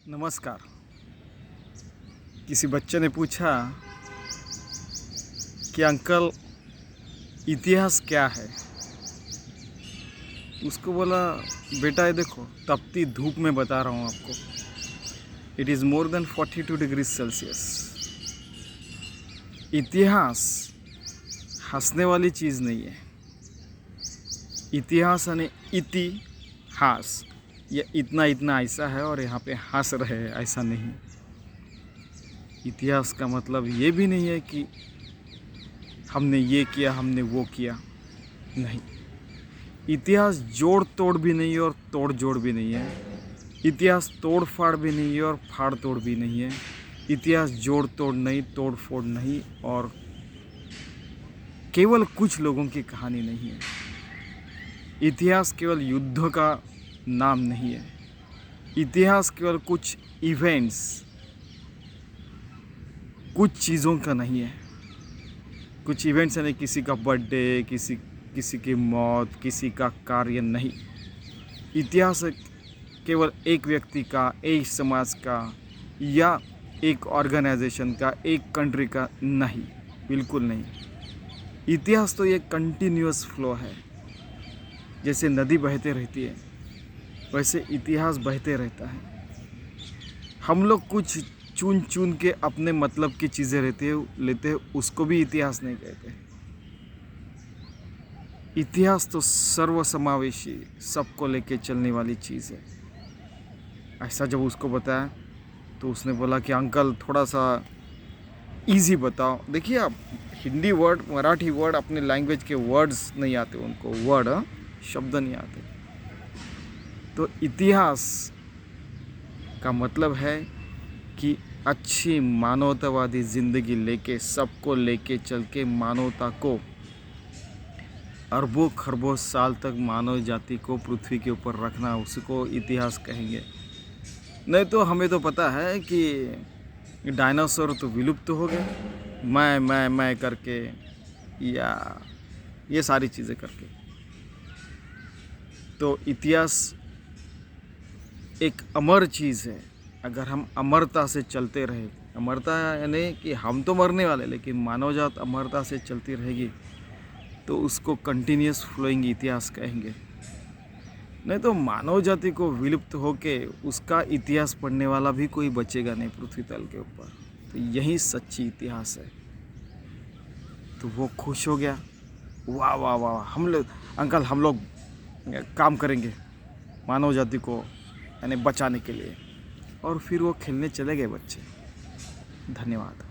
नमस्कार। किसी बच्चे ने पूछा कि अंकल इतिहास क्या है। उसको बोला बेटा ये देखो तपती धूप में बता रहा हूँ आपको, it is more than 42 degree Celsius. इतिहास हंसने वाली चीज़ नहीं है। इतिहास यानी इतिहास, ये इतना इतना ऐसा है और यहाँ पे हंस रहे हैं, ऐसा नहीं। इतिहास का मतलब ये भी नहीं है कि हमने ये किया हमने वो किया, नहीं। इतिहास जोड़ तोड़ भी नहीं है और तोड़ जोड़ भी नहीं है। इतिहास तोड़ फाड़ भी नहीं है और फाड़ तोड़ भी नहीं है। इतिहास जोड़ तोड़ नहीं, तोड़ फोड़ नहीं, और केवल कुछ लोगों की कहानी नहीं है। इतिहास केवल युद्ध का नाम नहीं है। इतिहास केवल कुछ इवेंट्स, कुछ चीज़ों का नहीं है। कुछ इवेंट्स यानी किसी का बर्थडे, किसी की मौत, किसी का कार्य नहीं। इतिहास केवल एक व्यक्ति का, एक समाज का या एक ऑर्गेनाइजेशन का, एक कंट्री का नहीं, बिल्कुल नहीं। इतिहास तो ये कंटिन्यूअस फ्लो है। जैसे नदी बहते रहती है वैसे इतिहास बहते रहता है। हम लोग कुछ चुन चुन के अपने मतलब की चीज़ें लेते हैं, उसको भी इतिहास नहीं कहते। इतिहास तो सर्वसमावेशी, सबको लेके चलने वाली चीज़ है। ऐसा जब उसको बताया तो उसने बोला कि अंकल थोड़ा सा इजी बताओ। देखिए आप हिंदी वर्ड, मराठी वर्ड, अपने लैंग्वेज के वर्ड्स नहीं आते उनको, वर्ड शब्द नहीं आते। तो इतिहास का मतलब है कि अच्छी मानवतावादी ज़िंदगी लेके, सबको लेके चल के मानवता को अरबों खरबों साल तक मानव जाति को पृथ्वी के ऊपर रखना, उसको इतिहास कहेंगे। नहीं तो हमें तो पता है कि डायनासोर तो विलुप्त हो गए, मैं करके, या ये सारी चीज़ें करके। तो इतिहास एक अमर चीज़ है। अगर हम अमरता से चलते रहे, अमरता यानी कि हम तो मरने वाले, लेकिन मानवजात अमरता से चलती रहेगी तो उसको कंटिन्यूस फ्लोइंग इतिहास कहेंगे। नहीं तो मानव जाति को विलुप्त होके उसका इतिहास पढ़ने वाला भी कोई बचेगा नहीं पृथ्वी तल के ऊपर। तो यही सच्ची इतिहास है। तो वो खुश हो गया, वाह वाह वाह, हम लोग काम करेंगे मानव जाति को यानी बचाने के लिए। और फिर वो खेलने चले गए बच्चे। धन्यवाद।